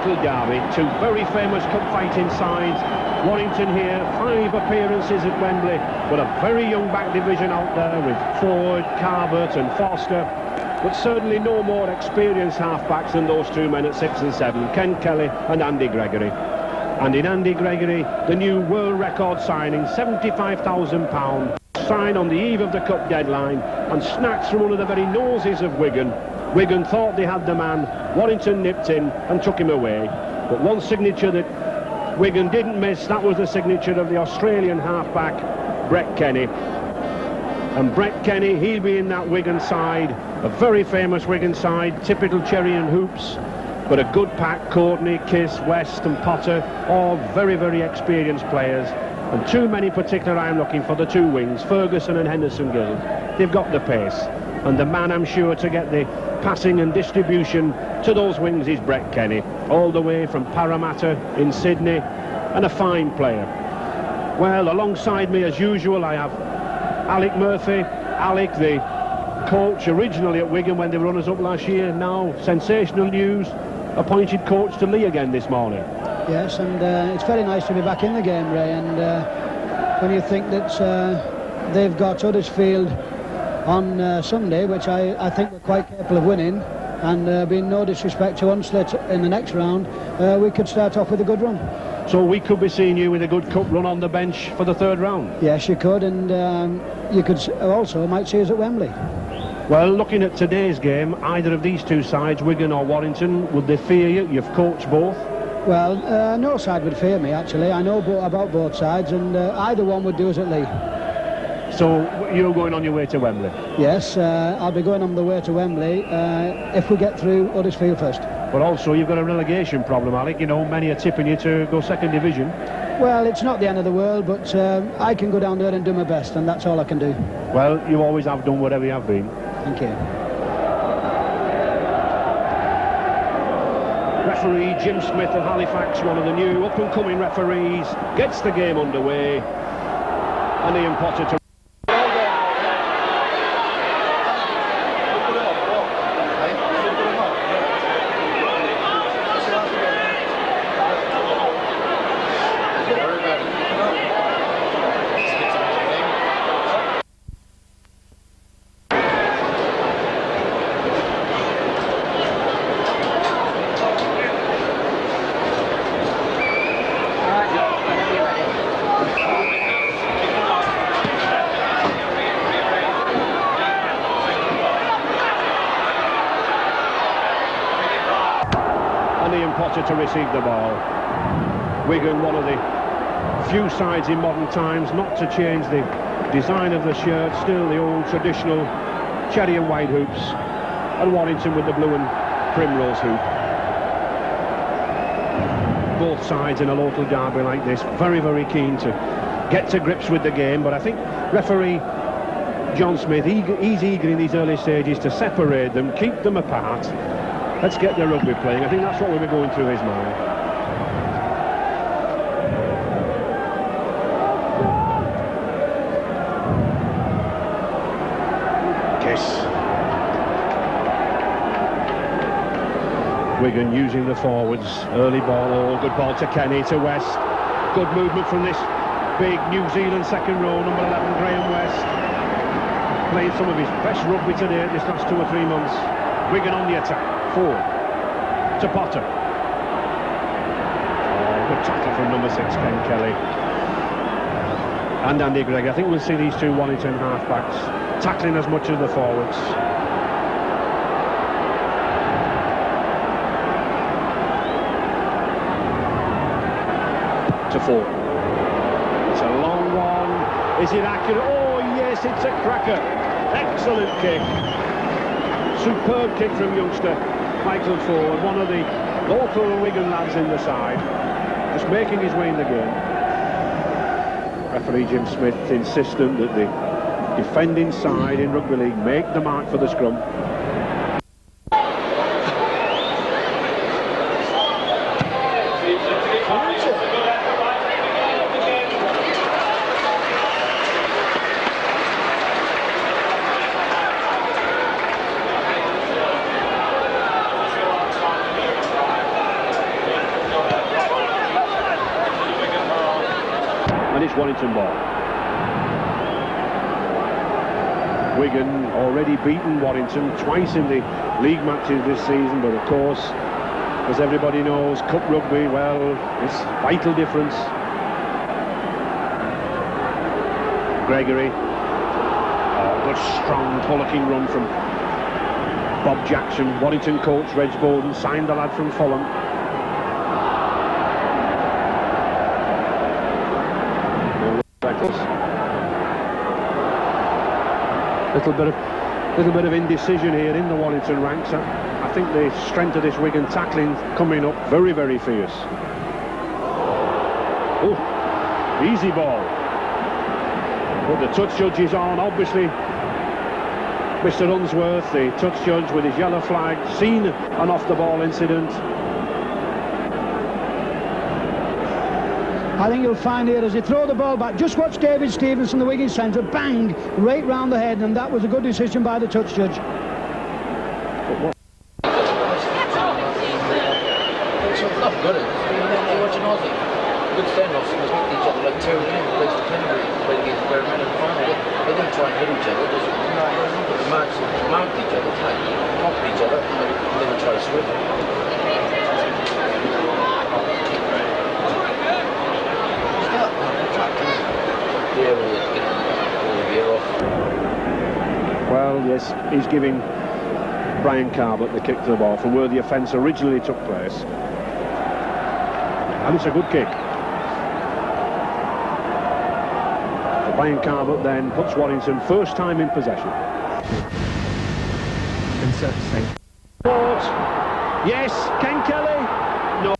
local derby. Two very famous cup fighting sides. Warrington here, 5 appearances at Wembley, but a very young back division out there with Ford, Carbert and Foster, but certainly no more experienced half-backs than those two men at 6 and 7, Ken Kelly and Andy Gregory. And in Andy Gregory, the new world record signing, £75,000, signed on the eve of the cup deadline and snatched from one of the very noses of Wigan. Wigan thought they had the man, Warrington nipped in and took him away. But one signature that Wigan didn't miss, that was the signature of the Australian half-back, Brett Kenny. And Brett Kenny, he'll be in that Wigan side, a very famous Wigan side, typical Cherry and Hoops, but a good pack. Courtney, Kiss, West and Potter, all very, very experienced players. And two men in particular I'm looking for, the two wings, Ferguson and Henderson-Gill. They've got the pace. And the man, I'm sure, to get the passing and distribution to those wings is Brett Kenny, all the way from Parramatta in Sydney, and a fine player. Well, alongside me, as usual, I have Alec Murphy. Alec, the coach originally at Wigan when they were runners-up last year, now sensational news, appointed coach to Lee again this morning. Yes, and it's very nice to be back in the game, Ray, and when you think that they've got Huddersfield on Sunday, which I think we're quite capable of winning, and being no disrespect to Hunslet in the next round, we could start off with a good run. So we could be seeing you with a good cup run on the bench for the third round? Yes, you could, and you could also might see us at Wembley. Well, looking at today's game, either of these two sides, Wigan or Warrington, would they fear you? You've coached both. Well, no side would fear me, actually. I know about both sides, and either one would do us at Lee. So you're going on your way to Wembley? Yes, I'll be going on the way to Wembley if we get through Huddersfield first. But also you've got a relegation problem, Alec. You know, many are tipping you to go second division. Well, it's not the end of the world, but I can go down there and do my best, and that's all I can do. Well, you always have done whatever you have been. Thank you. Referee Jim Smith of Halifax, one of the new up-and-coming referees, gets the game underway. And Ian Potter to... to receive the ball. Wigan, one of the few sides in modern times not to change the design of the shirt, still the old traditional cherry and white hoops, and Warrington with the blue and primrose hoop. Both sides in a local derby like this, very, very keen to get to grips with the game, but I think referee John Smith, he's eager in these early stages to separate them, keep them apart. Let's get the rugby playing. I think that's what we'll be going through his mind. Kiss. Wigan using the forwards. Early ball, oh, good ball to Kenny, to West. Good movement from this big New Zealand second row, number 11, Graham West. Playing some of his best rugby today this last 2 or 3 months. Wigan on the attack. Forward to Potter. Oh, good tackle from number 6, Ken Kelly. And Andy Gregg. I think we'll see these two Warrington halfbacks tackling as much as the forwards. To 4. It's a long one. Is it accurate? Oh yes, it's a cracker. Excellent kick. Superb kick from youngster Michael Ford, one of the local Wigan lads in the side, just making his way in the game. Referee Jim Smith insistent that the defending side in rugby league make the mark for the scrum. this Warrington ball. Wigan already beaten Warrington twice in the league matches this season, but of course, as everybody knows, cup rugby, well, it's vital difference. Gregory, good strong pollocking run from Bob Jackson. Warrington coach Reg Bowden signed the lad from Fulham. Little bit of indecision here in the Warrington ranks. I think the strength of this Wigan tackling coming up very, very fierce. Oh, easy ball. But the touch judge is on, obviously. Mr. Unsworth, the touch judge with his yellow flag, seen an off-the-ball incident. I think you'll find here as they throw the ball back, just watch David Stevenson, the Wigan centre, bang, right round the head, and that was a good decision by the touch judge. Good standoffs and they hit each other like tearing in the place to play against Berman and final. They didn't try and hit each other, just mount each other, like pump each other, and they would try to swim. Yeah, we'll get all the gear off. Well, yes, he's giving Brian Carbot the kick to the ball from where the offence originally took place. And it's a good kick. Brian Carbot then puts Warrington first time in possession. Yes, Ken Kelly. No.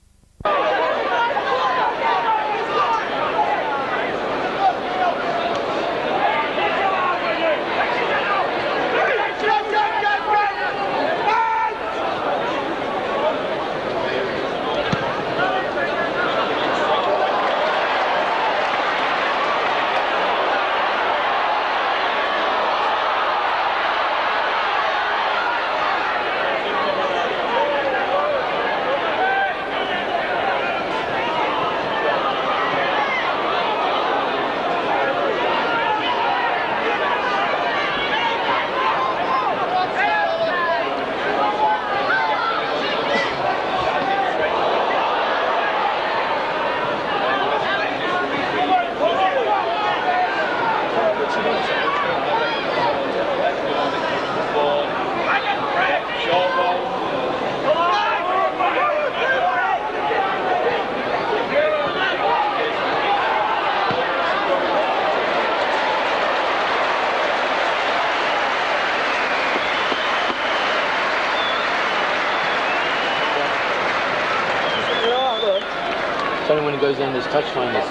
It's only when he goes in his touchline is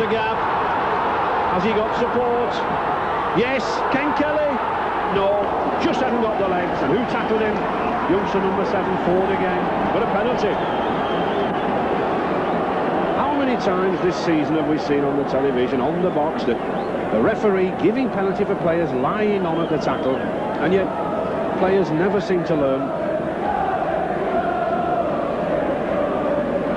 a gap. Has he got support? Yes, Ken Kelly. No, just hasn't got the legs. And who tackled him? Youngster number 7, Ford again. But a penalty. How many times this season have we seen on the television, on the box, that the referee giving penalty for players lying on at the tackle, and yet players never seem to learn.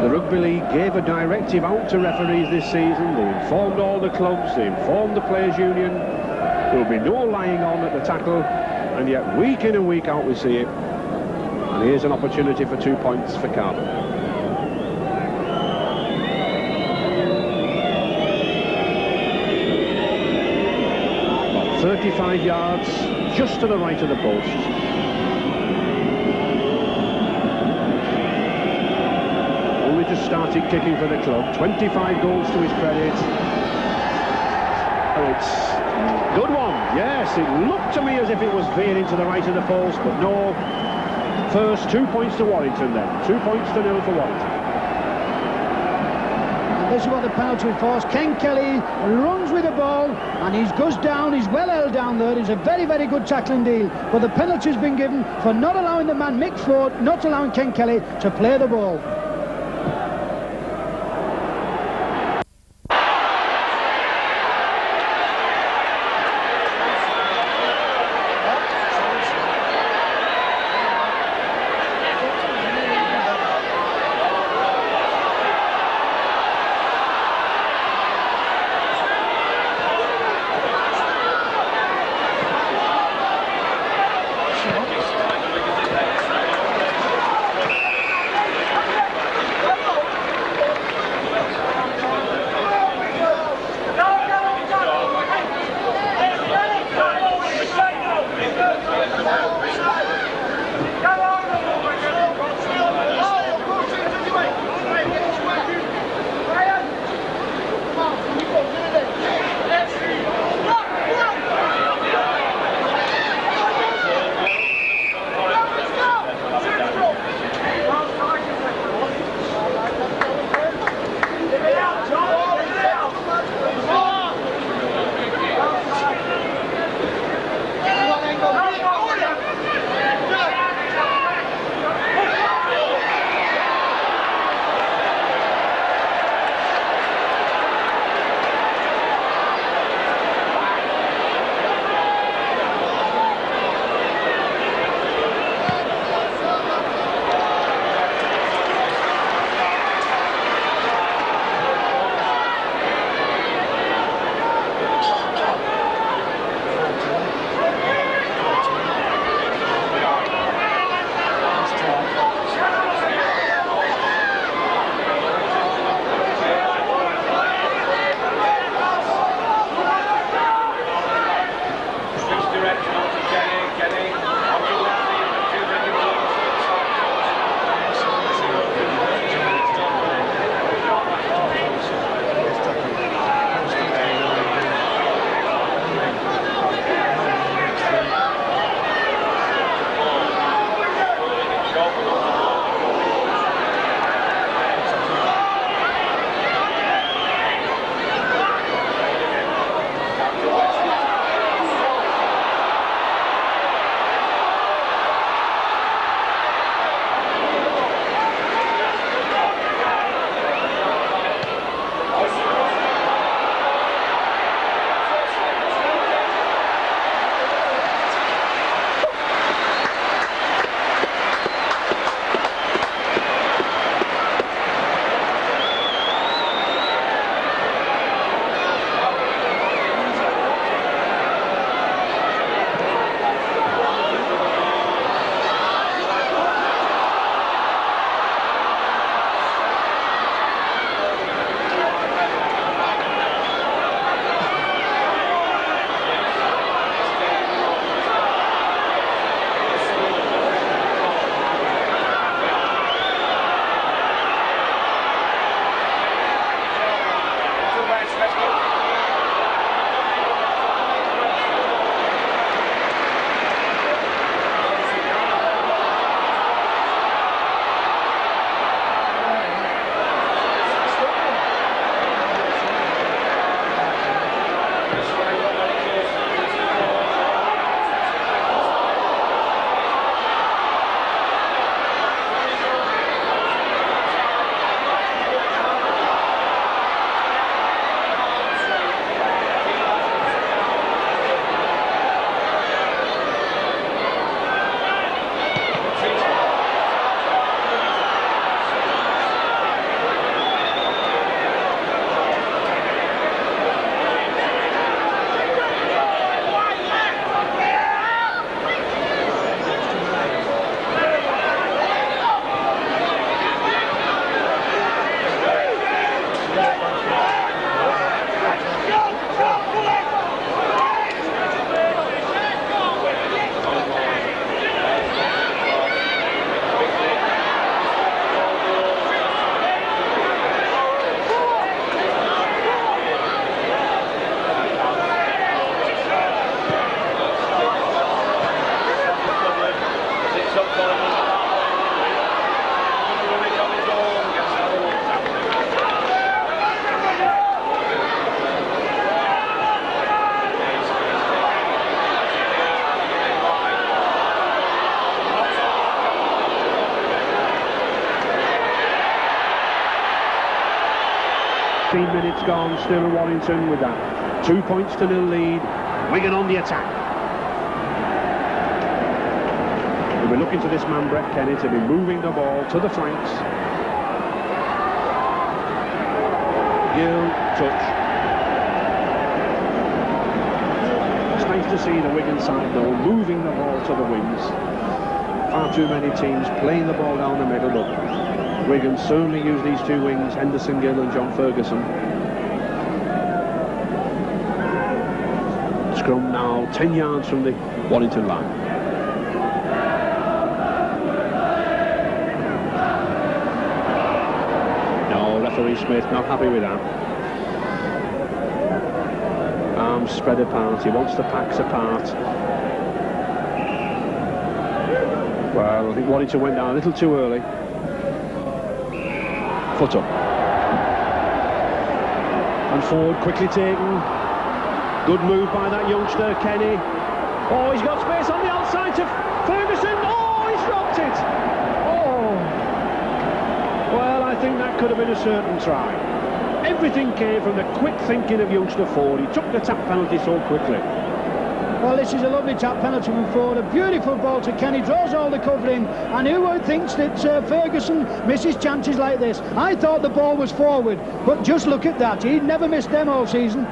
The Rugby League gave a directive out to referees this season. They informed all the clubs, they informed the Players' Union. There will be no lying on at the tackle, and yet week in and week out we see it. And here's an opportunity for 2 points for Carver. About 35 yards, just to the right of the post. Just started kicking for the club. 25 goals to his credit. Oh, it's a good one. Yes, it looked to me as if it was veering to the right of the post, but no. First 2 points to Warrington then. 2 points to 0 for Warrington. And this is what the penalty was. Ken Kelly runs with the ball and he goes down. He's well held down there. It's a very, very good tackling deal. But the penalty's been given for not allowing the man Mick Ford, not allowing Ken Kelly to play the ball. 15 minutes gone, still in Warrington with that 2 points to nil lead. Wigan on the attack. We'll be looking to this man, Brett Kenny, to be moving the ball to the flanks. Gill, touch. It's nice to see the Wigan side, though, moving the ball to the wings. Far too many teams playing the ball down the middle, but Wigan certainly use these two wings, Henderson Gill and John Ferguson. Scrum now 10 yards from the Warrington line. No, referee Smith not happy with that. Arms spread apart, he wants the packs apart. Well, I think Warrington went down a little too early. Foot up. And forward, quickly taken. Good move by that youngster, Kenny. Oh, he's got space on the outside to Ferguson. Oh, he's dropped it. Oh. Well, I think that could have been a certain try. Everything came from the quick thinking of youngster Ford. He took the tap penalty so quickly. Well, this is a lovely tap penalty from Ford. A beautiful ball to Kenny, draws all the cover in. And who thinks that Ferguson misses chances like this? I thought the ball was forward, but just look at that. He'd never missed them all season.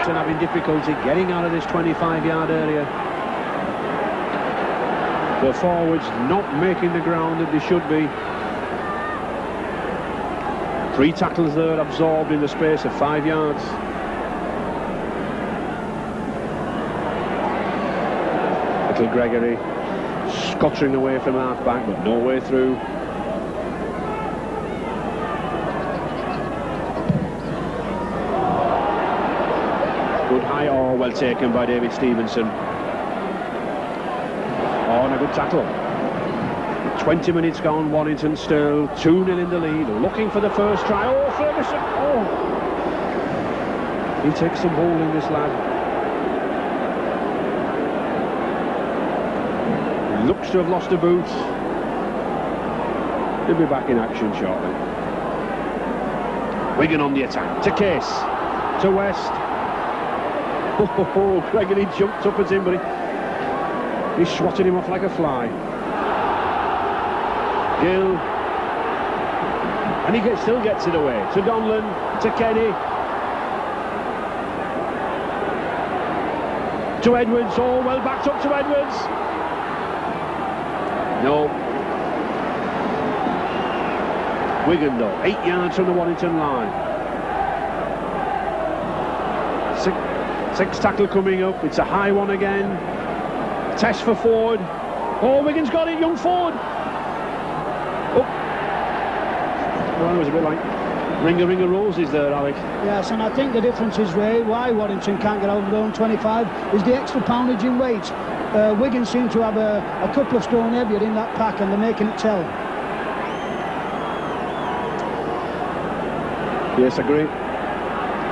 Having difficulty getting out of this 25-yard area. The forwards not making the ground that they should be. 3 tackles there absorbed in the space of 5 yards. Little Gregory scottering away from half-back, but no way through. Good high or well taken by David Stevenson. Oh, and a good tackle. 20 minutes gone, Warrington still 2-0 in the lead, looking for the first try. Oh, Ferguson! Oh! He takes some bowling, this lad. He looks to have lost a boot. He'll be back in action shortly. Wigan on the attack. To Case. To West. Oh, Gregory jumped up at him, but he swatted him off like a fly. Gill. And he still gets it away. To Donlan. To Kenny. To Edwards. Oh, well backed up to Edwards. No. Wigan though, 8 yards from the Warrington line. Six tackle coming up. It's a high one again. Test for Ford. Oh, Wigan's got it, young Ford. Oh. Well, it was a bit like ring of roses there, Alex. Yes, and I think the difference is, Ray, why Warrington can't get over their own 25 is the extra poundage in weight. Wigan seem to have a couple of stone heavier in that pack, and they're making it tell. Yes, a great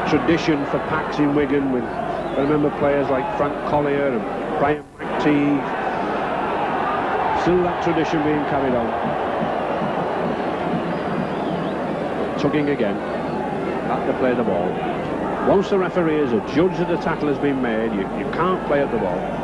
tradition for packs in Wigan. With, I remember players like Frank Collier and Brian McTeague. Still that tradition being carried on. Tugging again. Back to play the ball. Once the referee is a judge that the tackle has been made, you can't play at the ball.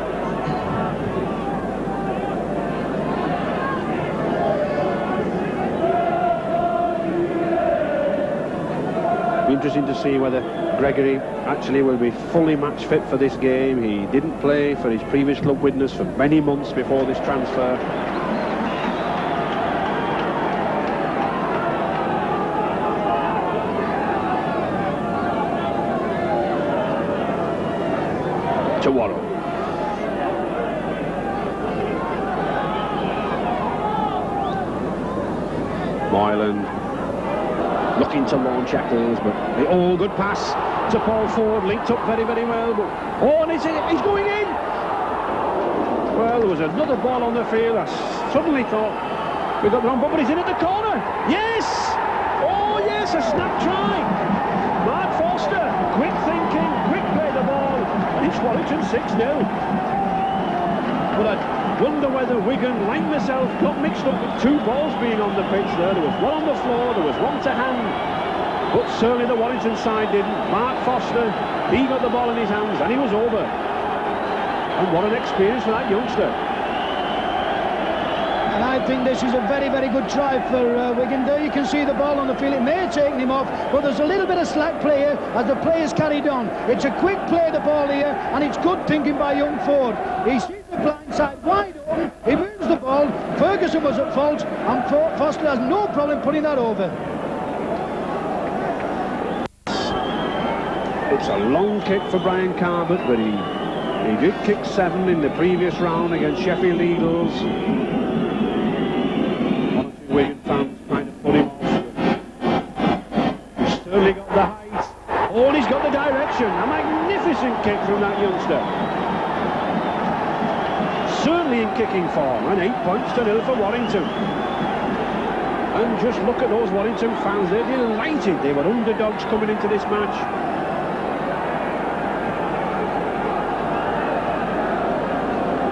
Interesting to see whether Gregory actually will be fully match fit for this game. He didn't play for his previous club Widnes for many months before this transfer. To Warrow. Moylan. Looking to launch Eccles, but oh, good pass to Paul Ford, linked up very, very well. But oh, and he's going in. Well, there was another ball on the field. I suddenly thought we got the wrong ball, but he's in at the corner. Yes! Oh, yes, a snap try. Mark Foster, quick thinking, quick play the ball, and it's Warrington 6-0. But I wonder whether Wigan, like myself, got mixed up with two balls being on the pitch there. There was one on the floor, there was one to hand. But certainly the Warrington side didn't. Mark Foster, he got the ball in his hands and he was over. And what an experience for that youngster. And I think this is a very, very good try for Wigan. There you can see the ball on the field. It may have taken him off, but there's a little bit of slack play here as the players carried on. It's a quick play, the ball here, and it's good thinking by young Ford. He sees the blind side wide open, he moves the ball, Ferguson was at fault, and Foster has no problem putting that over. It's a long kick for Brian Carbett, but he did kick 7 in the previous round against Sheffield Eagles. Wigan fans trying to pull him off. He's certainly got the height. Oh, and he's got the direction. A magnificent kick from that youngster. Certainly in kicking form, and 8 points to 0 for Warrington. And just look at those Warrington fans, they're delighted. They were underdogs coming into this match.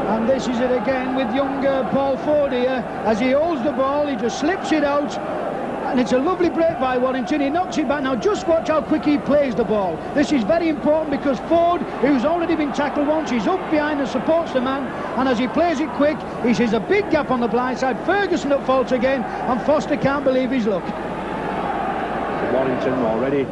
And this is it again with younger Paul Ford here. As he holds the ball, he just slips it out. And it's a lovely break by Warrington. He knocks it back. Now just watch how quick he plays the ball. This is very important because Ford, who's already been tackled once, he's up behind and supports the man. And as he plays it quick, he sees a big gap on the blind side. Ferguson at fault again, and Foster can't believe his luck. Warrington already.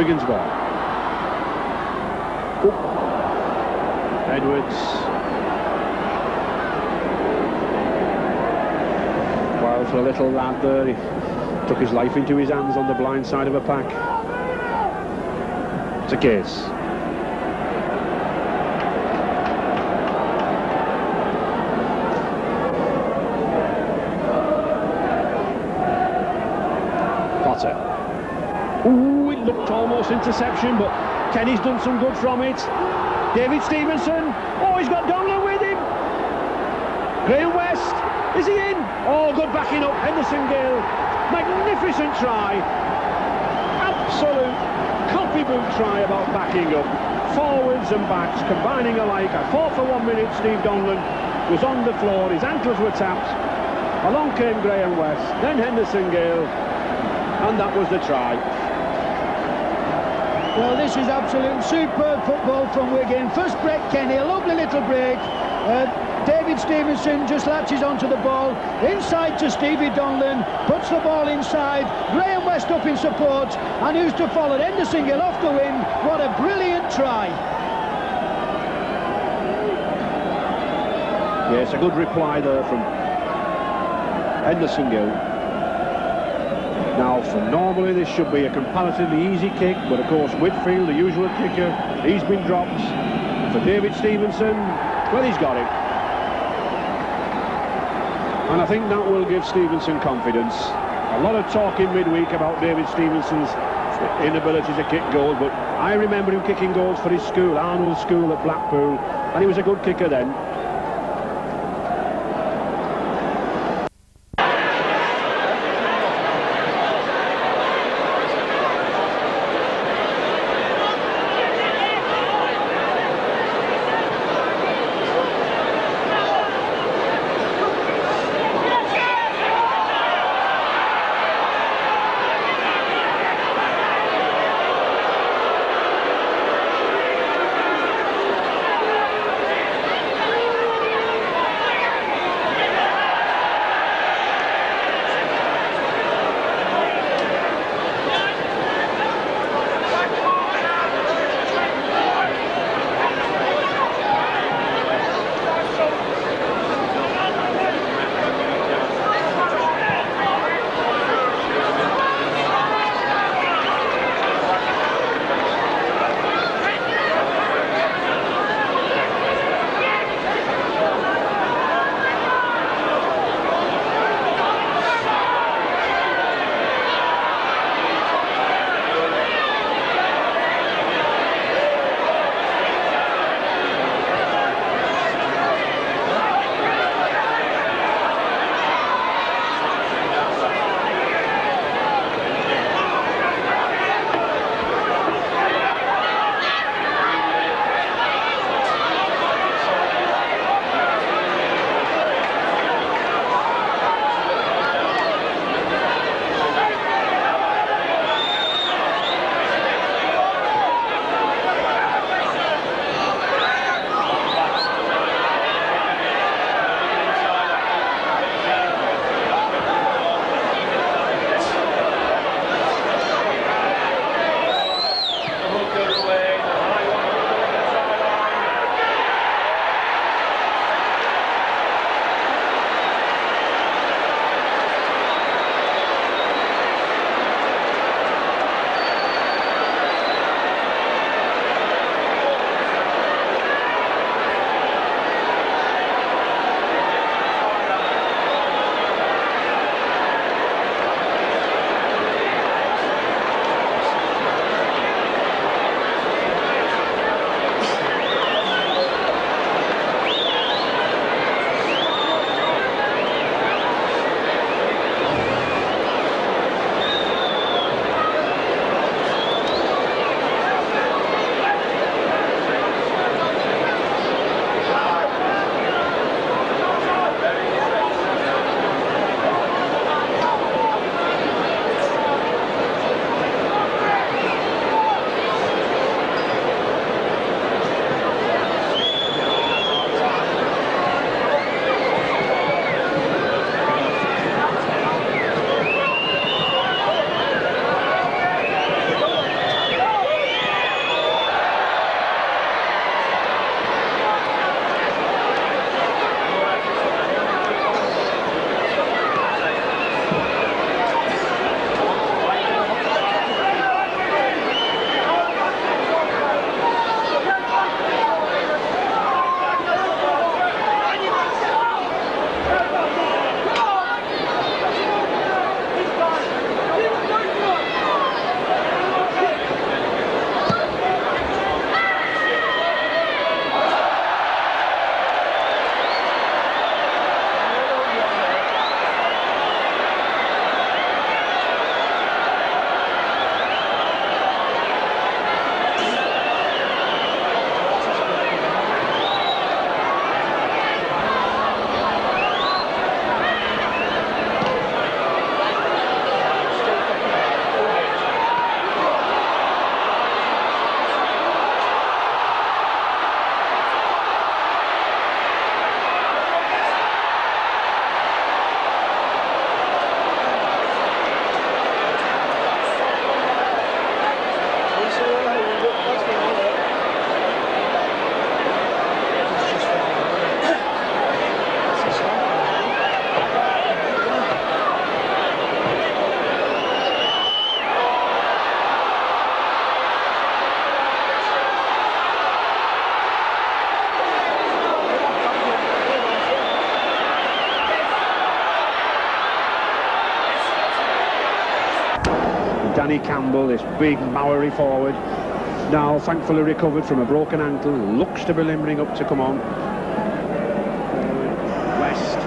Wigan's ball. Oop. Edwards. Well, for a little lad there, he took his life into his hands on the blind side of a pack. It's a case. Potter. Ooh, it looked almost interception, but Kenny's done some good from it. David Stevenson. Oh, he's got Donlan with him. Graham West. Is he in? Oh, good backing up. Henderson Gale. Magnificent try. Absolute copybook try about backing up. Forwards and backs combining alike. I thought for 1 minute Steve Donlan was on the floor. His ankles were tapped. Along came Graham West. Then Henderson Gale. And that was the try. Well, this is absolute superb football from Wigan. First break, Kenny, a lovely little break. David Stevenson just latches onto the ball. Inside to Stevie Donlan, puts the ball inside. Graham West up in support. And who's to follow? Henderson Gill off the wing. What a brilliant try. Yes, a good reply there from Henderson Gill. Now, for normally this should be a comparatively easy kick, but of course Whitfield, the usual kicker, he's been dropped. For David Stevenson, well, he's got it. And I think that will give Stevenson confidence. A lot of talk in midweek about David Stevenson's inability to kick goals, but I remember him kicking goals for his school, Arnold's school at Blackpool, and he was a good kicker then. Danny Campbell, this big Maori forward, now thankfully recovered from a broken ankle, looks to be limbering up to come on. West.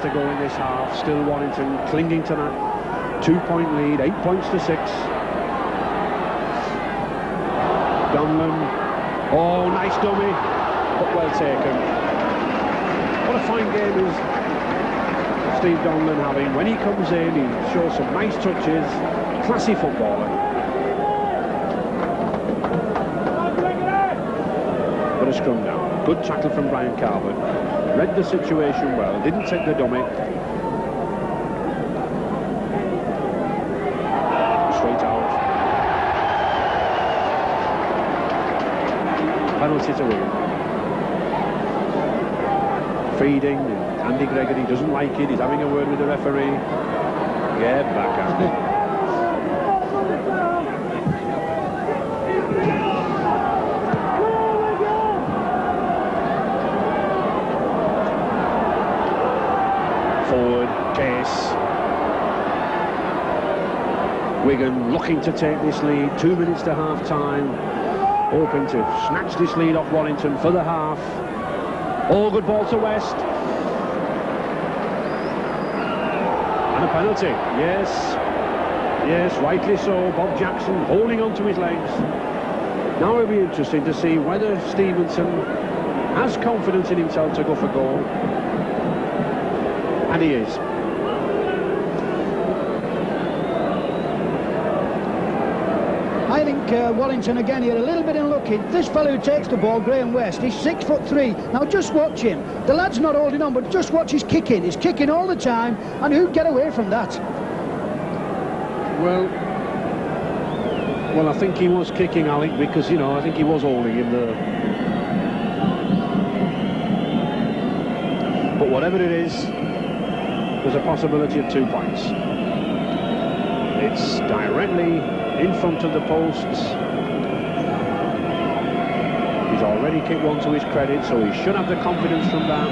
To go in this half, still Warrington clinging to that 2-point lead, 8 points to 6. Donlan, oh nice dummy, but well taken. What a fine game is Steve Donlan having. When he comes in, he shows some nice touches, classy footballer. But a scrum down, good tackle from Brian Carver. Read the situation well, didn't take the dummy. Straight out. Penalty to Wigan. Feeding, Andy Gregory doesn't like it, he's having a word with the referee. Get back, Andy. Wigan looking to take this lead, 2 minutes to half-time, hoping to snatch this lead off Warrington for the half. All good ball to West. And a penalty, yes, rightly so. Bob Jackson holding on to his legs. Now it'll be interesting to see whether Stevenson has confidence in himself to go for goal. And he is. I think Warrington again here a little bit unlucky. This fellow who takes the ball, Graham West, he's 6'3". Now just watch him. The lad's not holding on, but just watch his kicking. He's kicking all the time, and who'd get away from that? Well, I think he was kicking, Alec, because, you know, I think he was holding him there. But whatever it is, there's a possibility of 2 points. It's directly in front of the posts. He's already kicked one to his credit, so he should have the confidence from that.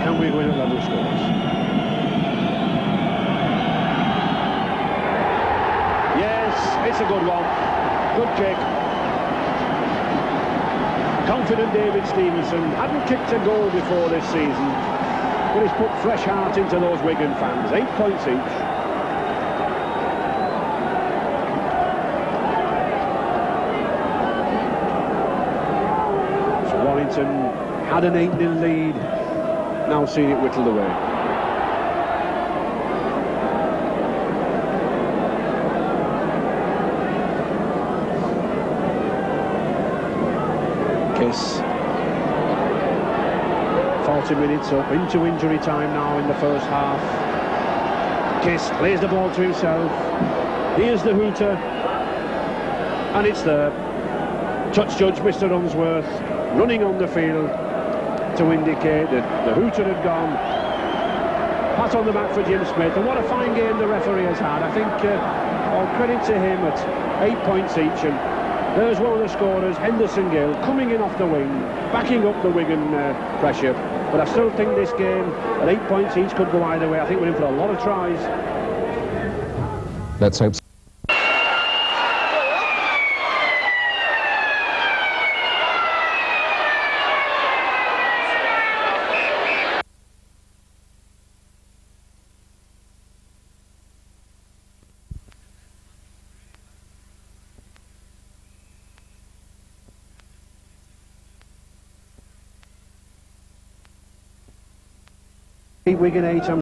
Can we win at level scores? Yeah, it's a good one. Good kick. Confident David Stevenson hadn't kicked a goal before this season, but he's put fresh heart into those Wigan fans. 8 points each. So Warrington had an 8-0 lead, now seeing it whittled away. Kiss. 40 minutes up into injury time now in the first half. Kiss plays the ball to himself. Here's the hooter, and it's there. Touch judge Mr. Unsworth running on the field to indicate that the hooter had gone. Pat on the back for Jim Smith, and what a fine game the referee has had. I think all credit to him at 8 points each, and there's one of the scorers, Henderson Gill, coming in off the wing, backing up the Wigan pressure. But I still think this game, at 8 points each, could go either way. I think we're in for a lot of tries. Let's hope so. Wigan 8, I'm